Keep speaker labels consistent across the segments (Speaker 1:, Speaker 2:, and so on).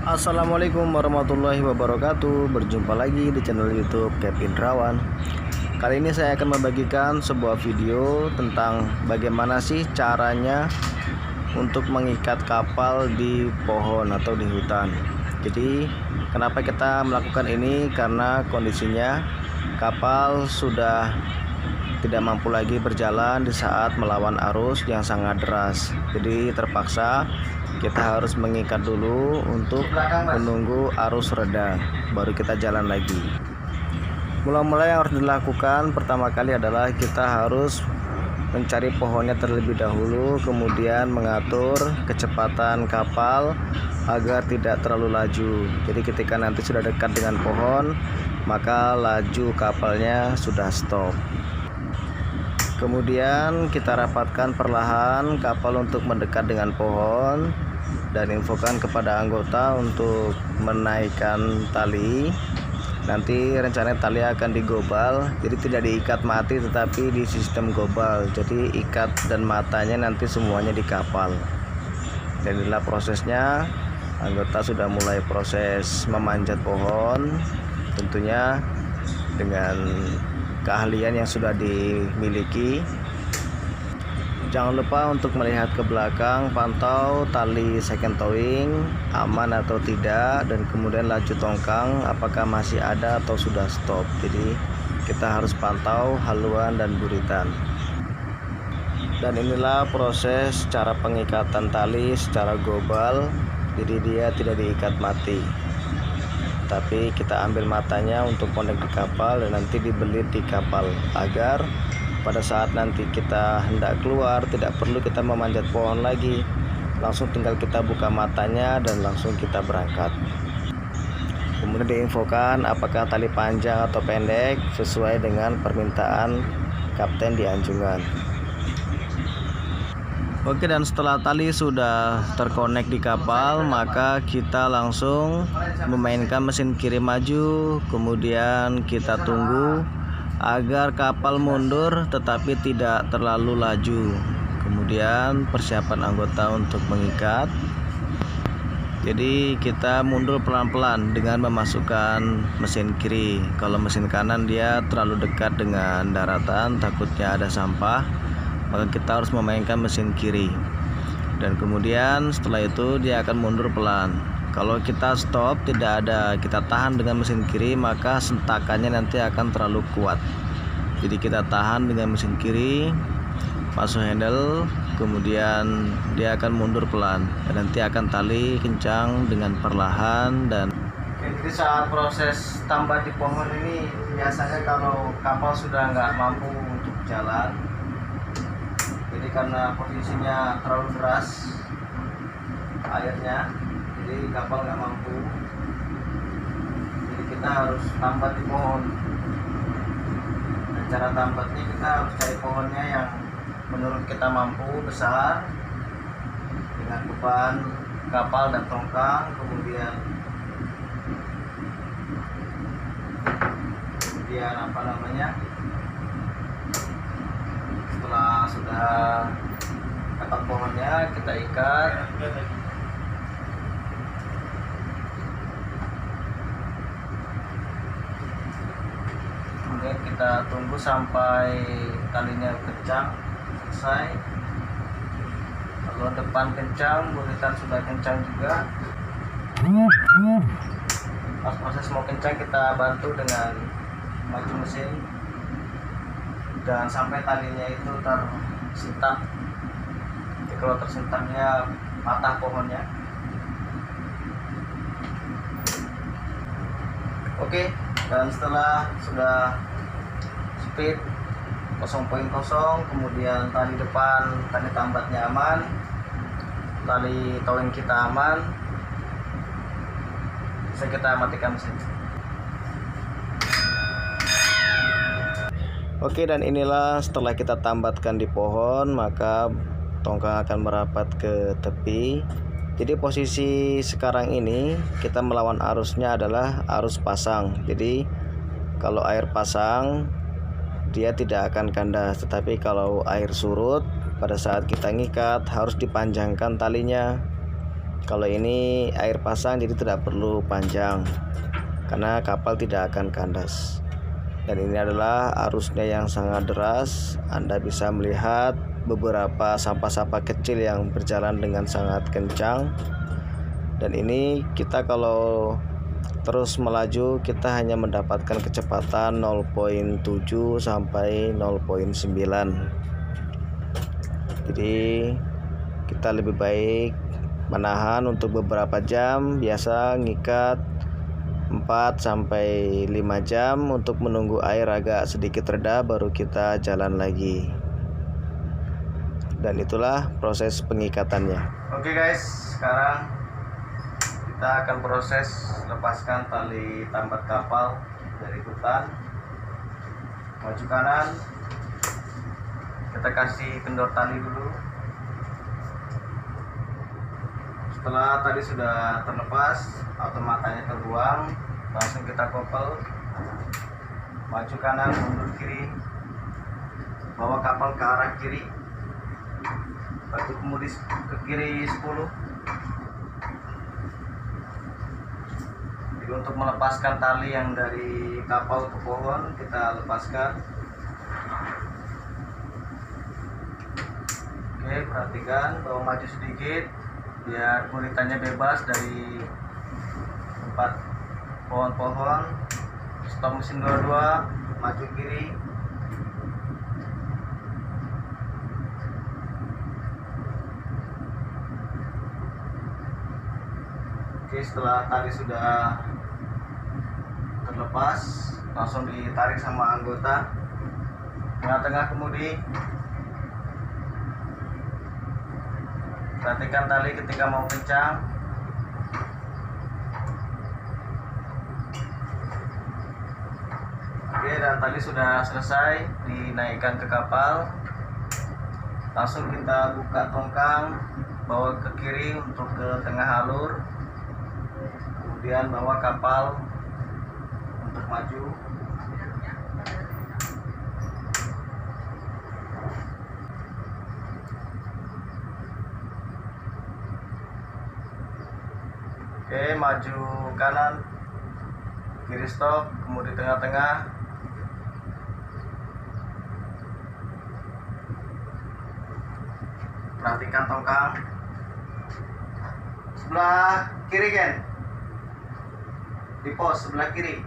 Speaker 1: Assalamualaikum warahmatullahi wabarakatuh. Berjumpa lagi di channel YouTube Kevin Rawan. Kali ini saya akan membagikan sebuah video tentang bagaimana sih caranya untuk mengikat kapal di pohon atau di hutan. Jadi kenapa kita melakukan ini? Karena kondisinya kapal sudah tidak mampu lagi berjalan di saat melawan arus yang sangat deras. Jadi terpaksa kita harus mengikat dulu untuk menunggu arus reda, baru kita jalan lagi. Mula-mula yang harus dilakukan pertama kali adalah kita harus mencari pohonnya terlebih dahulu, kemudian mengatur kecepatan kapal agar tidak terlalu laju. Jadi ketika nanti sudah dekat dengan pohon, maka laju kapalnya sudah stop. Kemudian kita rapatkan perlahan kapal untuk mendekat dengan pohon dan infokan kepada anggota untuk menaikkan tali. Nanti rencananya tali akan digobal, jadi tidak diikat mati tetapi di sistem gobal. Jadi ikat dan matanya nanti semuanya di kapal. Dan inilah prosesnya. Anggota sudah mulai proses memanjat pohon, tentunya dengan keahlian yang sudah dimiliki. Jangan lupa untuk melihat ke belakang, pantau tali second towing aman atau tidak, dan kemudian laju tongkang apakah masih ada atau sudah stop. Jadi kita harus pantau haluan dan buritan. Dan inilah proses cara pengikatan tali secara global. Jadi dia tidak diikat mati, tapi kita ambil matanya untuk connect di kapal dan nanti dibelit di kapal agar pada saat nanti kita hendak keluar tidak perlu kita memanjat pohon lagi, langsung tinggal kita buka matanya dan langsung kita berangkat. Kemudian diinfokan apakah tali panjang atau pendek sesuai dengan permintaan kapten di anjungan. Oke, dan setelah tali sudah terkonek di kapal, maka kita langsung memainkan mesin kiri maju, kemudian kita tunggu agar kapal mundur tetapi tidak terlalu laju. Kemudian persiapan anggota untuk mengikat. Jadi kita mundur pelan-pelan dengan memasukkan mesin kiri. Kalau mesin kanan dia terlalu dekat dengan daratan, takutnya ada sampah, maka kita harus memainkan mesin kiri. Dan kemudian setelah itu dia akan mundur pelan. Kalau kita stop, tidak ada, kita tahan dengan mesin kiri, maka sentakannya nanti akan terlalu kuat. Jadi kita tahan dengan mesin kiri, masuk handle, kemudian dia akan mundur pelan, dan nanti akan tali kencang dengan perlahan. Dan jadi saat proses tambah di pohon ini, biasanya kalau kapal sudah nggak mampu untuk jalan, jadi karena posisinya terlalu deras airnya, jadi kapal nggak mampu, jadi kita harus tambat di pohon. Dan cara tambatnya kita harus cari pohonnya yang menurut kita mampu, besar, dengan beban kapal dan tongkang. Kemudian setelah sudah dapat pohonnya, kita ikat. Kemudian kita tunggu sampai talinya kencang selesai. Kalau depan kencang, buritan sudah kencang juga. Pas proses mau kencang, kita bantu dengan maju mesin dan sampai talinya itu tersentak. Jadi kalau tersentaknya patah pohonnya. Oke, dan setelah sudah speed 0.0, kemudian tali depan, tali tambatnya aman, tali towing kita aman, bisa kita matikan mesin. Oke, dan inilah setelah kita tambatkan di pohon, maka tongkang akan merapat ke tepi. Jadi posisi sekarang ini kita melawan arusnya adalah arus pasang. Jadi kalau air pasang dia tidak akan kandas, tetapi kalau air surut pada saat kita ngikat harus dipanjangkan talinya. Kalau ini air pasang jadi tidak perlu panjang karena kapal tidak akan kandas. Dan ini adalah arusnya yang sangat deras. Anda bisa melihat beberapa sampah-sampah kecil yang berjalan dengan sangat kencang. Dan ini kita kalau terus melaju kita hanya mendapatkan kecepatan 0,7 sampai 0,9. Jadi kita lebih baik menahan untuk beberapa jam, biasa ngikat 4 sampai 5 jam untuk menunggu air agak sedikit reda baru kita jalan lagi. Dan itulah proses pengikatannya. Oke guys, sekarang kita akan proses lepaskan tali tambat kapal dari hutan. Maju kanan, kita kasih kendor tali dulu. Setelah tali sudah terlepas atau matanya terbuang, langsung kita kopel. Maju kanan, mundur kiri, bawa kapal ke arah kiri, batu kemudi ke kiri 10. Jadi untuk melepaskan tali yang dari kapal ke pohon, kita lepaskan. Oke, perhatikan bawa maju sedikit biar kulitannya bebas dari tempat pohon-pohon. Stop mesin 22, maju kiri. Oke, setelah tali sudah terlepas, langsung ditarik sama anggota. Tengah-tengah kemudi. Perhatikan tali ketika mau kencang. Oke, dan tali sudah selesai dinaikkan ke kapal. Langsung kita buka tongkang, bawa ke kiri untuk ke tengah alur. Kemudian bawa kapal untuk maju. Oke, maju kanan, kiri stop, kemudian tengah-tengah. Perhatikan tongkang. Sebelah kiri Ken, di pos sebelah kiri.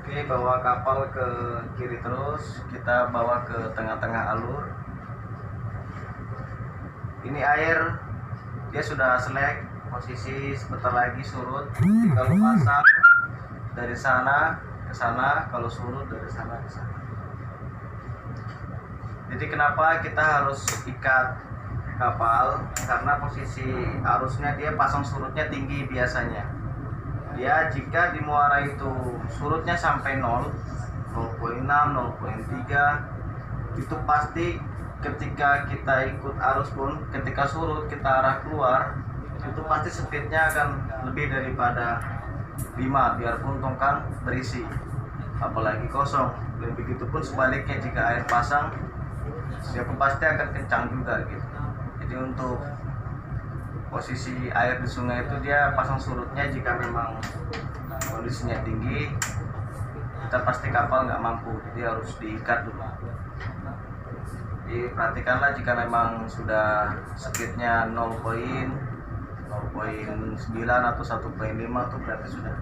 Speaker 1: Oke, bawa kapal ke kiri terus, kita bawa ke tengah-tengah alur. Ini air dia sudah selek, posisi sebentar lagi surut. Kalau pasang dari sana ke sana, kalau surut dari sana ke sana. Jadi kenapa kita harus ikat kapal? Karena posisi arusnya dia pasang surutnya tinggi biasanya. Ya, jika di muara itu surutnya sampai 0, 0,6, 0,3, itu pasti ketika kita ikut arus pun, ketika surut kita arah keluar, itu pasti speednya akan lebih daripada 5, biarpun tongkang berisi, apalagi kosong. Dan begitu pun sebaliknya, jika air pasang, dia pun pasti akan kencang juga gitu. Jadi untuk posisi air di sungai itu dia pasang surutnya jika memang kondisinya tinggi, kita pasti kapal nggak mampu, jadi harus diikat dulu. Jadi perhatikanlah jika memang sudah speednya 0,9 atau 1,5 itu berarti sudah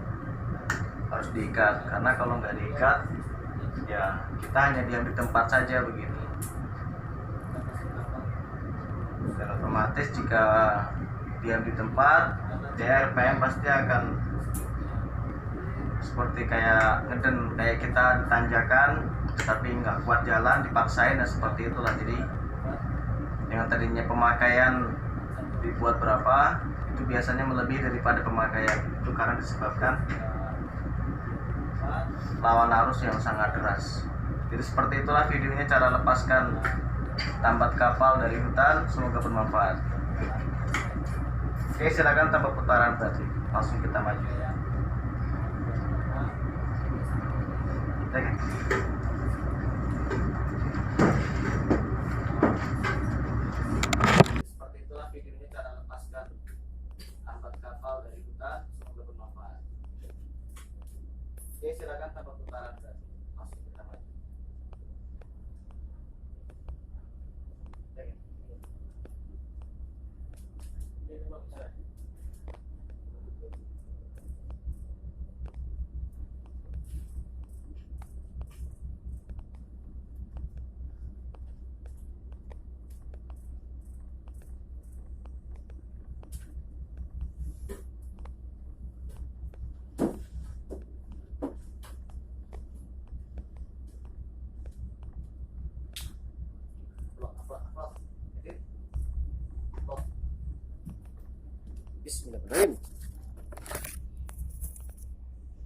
Speaker 1: harus diikat, karena kalau nggak diikat ya kita hanya diam di tempat saja begitu. Dan otomatis jika diam di tempat, dia RPM pasti akan seperti kayak ngeden, kayak kita ditanjakan tapi nggak kuat jalan, dipaksain, dan seperti itulah. Jadi yang tadinya pemakaian dibuat berapa, itu biasanya melebihi daripada pemakaian. Itu karena disebabkan lawan arus yang sangat deras. Jadi seperti itulah videonya cara lepaskan tambat kapal dari hutan. Semoga bermanfaat. Oke, silakan tambah putaran berarti. Langsung kita maju. Seperti itulah videonya cara lepaskan ambat kapal dari hutan. Semoga bermanfaat. Oke, silakan tanpa putaran masuk kita maju. Bismillahirrahmanirrahim.